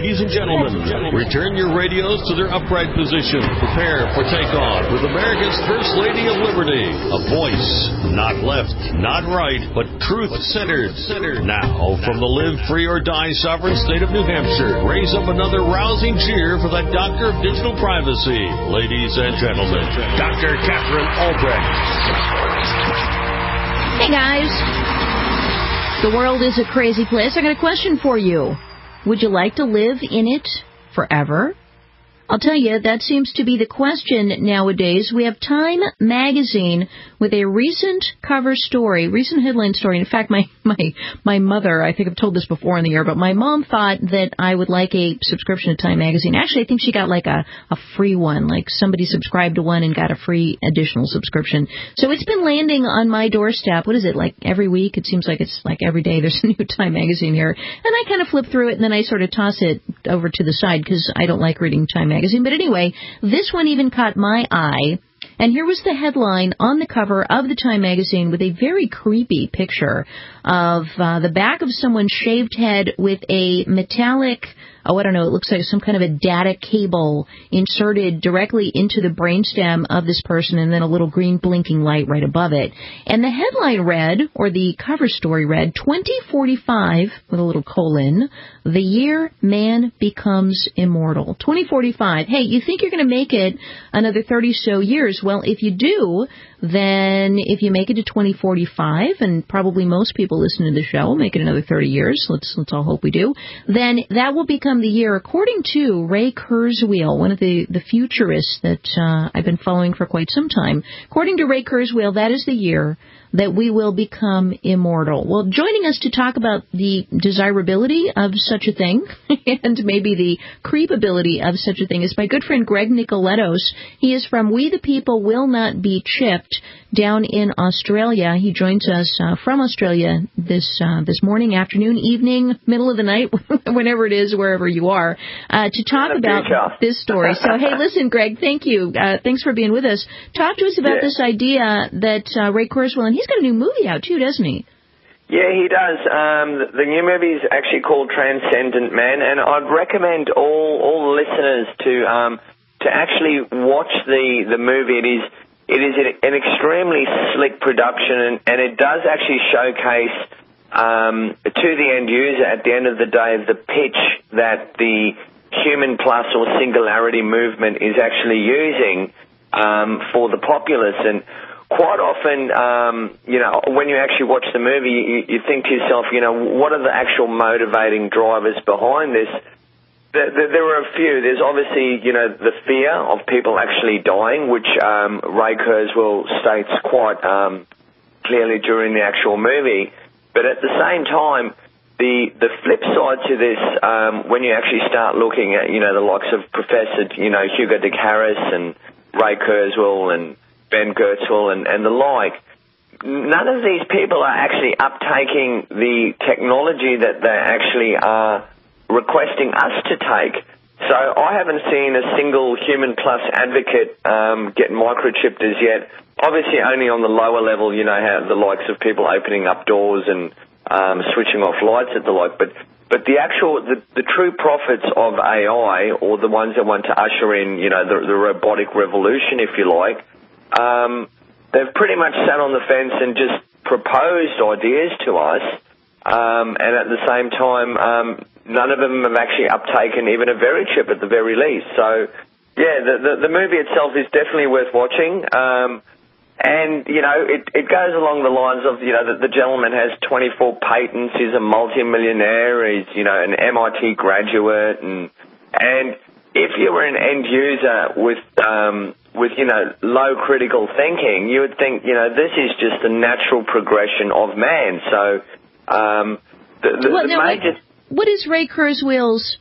Ladies and gentlemen, return your radios to their upright position. Prepare for takeoff with America's First Lady of Liberty. A voice, not left, not right, but truth-centered. Now, from the live free or die sovereign state of New Hampshire, raise up another rousing cheer for that doctor of digital privacy. Ladies and gentlemen, Dr. Katherine Albrecht. Hey, guys. The world is a crazy place. I got a question for you. Would you like to live in it forever? I'll tell you, that seems to be the question nowadays. We have Time magazine with a recent cover story, recent headline story. In fact, my mother, I think I've told this before on the air, but my mom thought that I would like a subscription to Time magazine. Actually, I think she got like a free one, like somebody subscribed to one and got a free additional subscription. So it's been landing on my doorstep. What is it, like every week? It seems like it's like every day there's a new Time magazine here. And I kind of flip through it and then I sort of toss it over to the side because I don't like reading Time magazine. But anyway, this one even caught my eye. And here was the headline on the cover of the Time magazine with a very creepy picture of the back of someone's shaved head with a metallic, I don't know, it looks like some kind of a data cable inserted directly into the brainstem of this person and then a little green blinking light right above it. And the headline read, or the cover story read, 2045, with a little colon, the year man becomes immortal. 2045. Hey, you think you're going to make it another 30-so years? Well, if you do, then if you make it to 2045, and probably most people listening to the show will make it another 30 years, let's all hope we do, then that will become the year, according to Ray Kurzweil, one of the futurists that I've been following for quite some time. According to Ray Kurzweil, that is the year that we will become immortal. Well, joining us to talk about the desirability of such a thing and maybe the creepability of such a thing is my good friend Greg Nikolettos. He is from We the People Will Not Be Chipped down in Australia. He joins us from Australia this morning, afternoon, evening, middle of the night, whenever it is, wherever you are, to talk about this story. So, hey, listen, Greg, thank you. Thanks for being with us. Talk to us about this idea that Ray Kurzweil, and he's got a new movie out, too, doesn't he? Yeah, he does. The new movie is actually called Transcendent Man, and I'd recommend all listeners to actually watch the movie. It is an extremely slick production, and it does actually showcase to the end user at the end of the day the pitch that the Human Plus or Singularity movement is actually using for the populace. And quite often, when you actually watch the movie, you think to yourself, what are the actual motivating drivers behind this? There are a few. There's obviously, the fear of people actually dying, which Ray Kurzweil states quite clearly during the actual movie. But at the same time, the flip side to this, when you actually start looking at, the likes of Professor, Hugo de Harris and Ray Kurzweil and Ben Gertzwell and the like, none of these people are actually uptaking the technology that they actually are requesting us to take. So I haven't seen a single Human Plus advocate get microchipped as yet. Obviously only on the lower level, how the likes of people opening up doors and switching off lights and the like. But the actual, the true prophets of AI, or the ones that want to usher in, the robotic revolution, if you like, they've pretty much sat on the fence and just proposed ideas to us. And at the same time, none of them have actually uptaken even a VeriChip at the very least. So, yeah, the movie itself is definitely worth watching. And, it goes along the lines of, the gentleman has 24 patents, he's a multimillionaire, he's, an MIT graduate. And if you were an end user with low critical thinking, you would think, this is just the natural progression of man. So, what is Ray Kurzweil's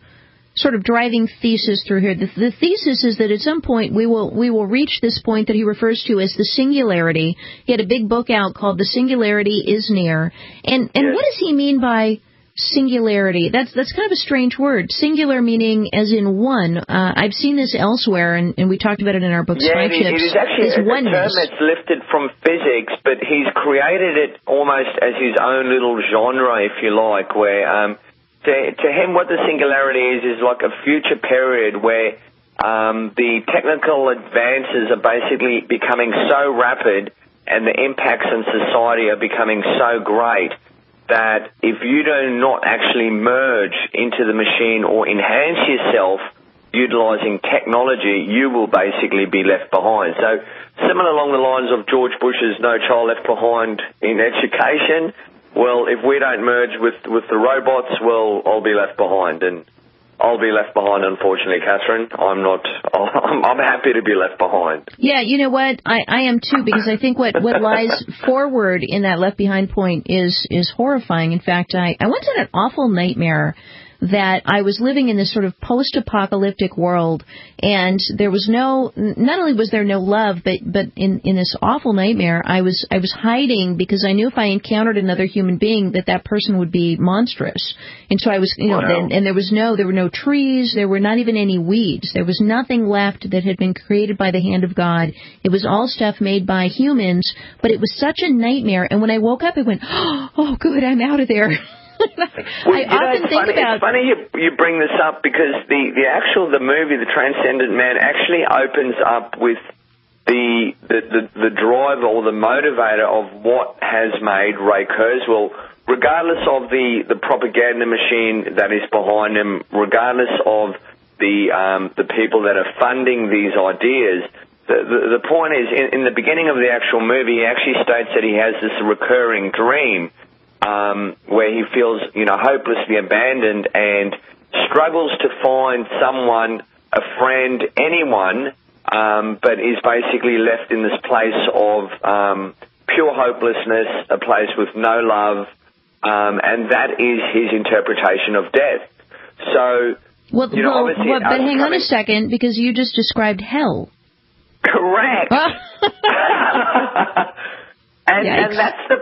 sort of driving thesis through here? The thesis is that at some point we will reach this point that he refers to as the singularity. He had a big book out called The Singularity is Near. And yes. What does he mean by singularity? That's kind of a strange word. Singular meaning as in one. I've seen this elsewhere, and we talked about it in our book, Spychips. It is actually a term that's lifted from physics, but he's created it almost as his own little genre, if you like, where to him, what the singularity is like a future period where the technical advances are basically becoming so rapid and the impacts on society are becoming so great that if you do not actually merge into the machine or enhance yourself utilizing technology, you will basically be left behind. So similar along the lines of George Bush's No Child Left Behind in education, well, if we don't merge with the robots, well, I'll be left behind. And I'll be left behind, unfortunately, Catherine. I'm happy to be left behind. Yeah, you know what? I am too, because I think what lies forward in that left behind point is horrifying. In fact, I once had an awful nightmare that I was living in this sort of post-apocalyptic world, and there was not only was there no love, but in this awful nightmare, I was hiding because I knew if I encountered another human being that person would be monstrous. And so I was, and there were no trees, there were not even any weeds. There was nothing left that had been created by the hand of God. It was all stuff made by humans, but it was such a nightmare. And when I woke up, I went, oh, good, I'm out of there. Well, it's funny you bring this up because the movie, The Transcendent Man, actually opens up with the driver or the motivator of what has made Ray Kurzweil, regardless of the propaganda machine that is behind him, regardless of the people that are funding these ideas. The point is, in the beginning of the actual movie, he actually states that he has this recurring dream where he feels, hopelessly abandoned and struggles to find someone, a friend, anyone, but is basically left in this place of pure hopelessness, a place with no love, and that is his interpretation of death. So, but hang on a second, because you just described hell. Correct. And that's the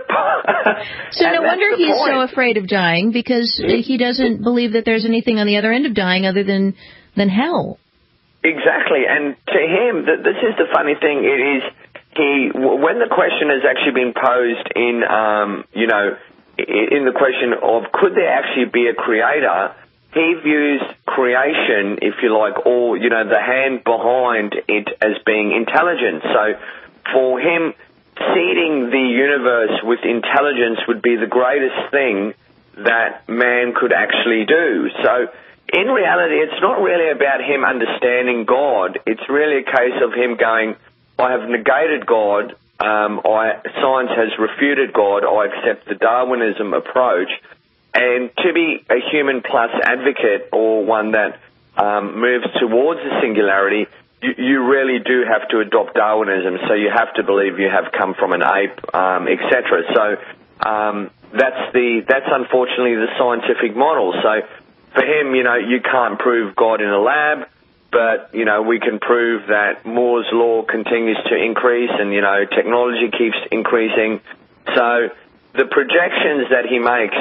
So no wonder he's so afraid of dying, because he doesn't believe that there's anything on the other end of dying other than hell. Exactly. And to him, this is the funny thing. It is when the question has actually been posed in the question of could there actually be a creator, he views creation, if you like, or the hand behind it as being intelligence. So for him, seeding the universe with intelligence would be the greatest thing that man could actually do. So in reality, it's not really about him understanding God. It's really a case of him going, I have negated God, science has refuted God, I accept the Darwinism approach, and to be a human plus advocate or one that moves towards the singularity, you really do have to adopt Darwinism, so you have to believe you have come from an ape, etc. So that's unfortunately the scientific model. So for him, you can't prove God in a lab, but we can prove that Moore's law continues to increase, and technology keeps increasing. So the projections that he makes,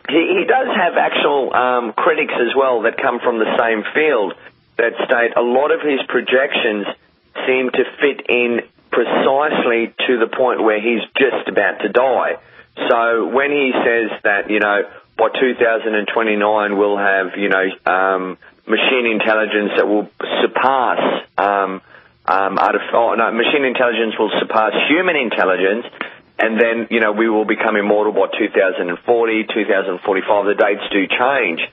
he does have actual critics as well that come from the same field, that state a lot of his projections seem to fit in precisely to the point where he's just about to die. So when he says that, by 2029 we'll have, machine intelligence that will surpass, machine intelligence will surpass human intelligence, and then, we will become immortal by 2040, 2045, the dates do change.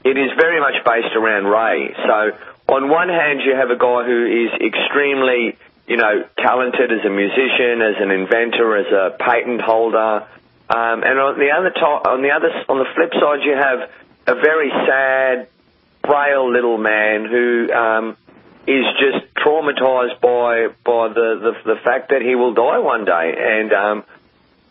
It is very much based around Ray. So on one hand, you have a guy who is extremely, talented as a musician, as an inventor, as a patent holder, and on the flip side, you have a very sad, frail little man who is just traumatized by the fact that he will die one day.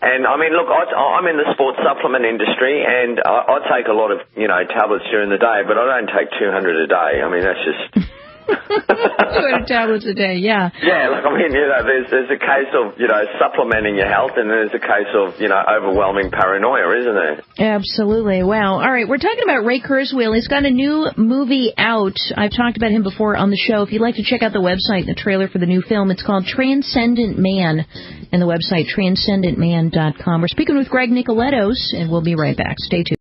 And I mean, look, I'm in the sports supplement industry, and I take a lot of, tablets during the day, but I don't take 200 a day. I mean, that's just... 200 tablets a day, yeah. Yeah, look, I mean, there's a case of, supplementing your health, and there's a case of, overwhelming paranoia, isn't there? Absolutely. Wow. All right, we're talking about Ray Kurzweil. He's got a new movie out. I've talked about him before on the show. If you'd like to check out the website, the trailer for the new film, it's called Transcendent Man, and the website, transcendentman.com. We're speaking with Greg Nikolettos, and we'll be right back. Stay tuned.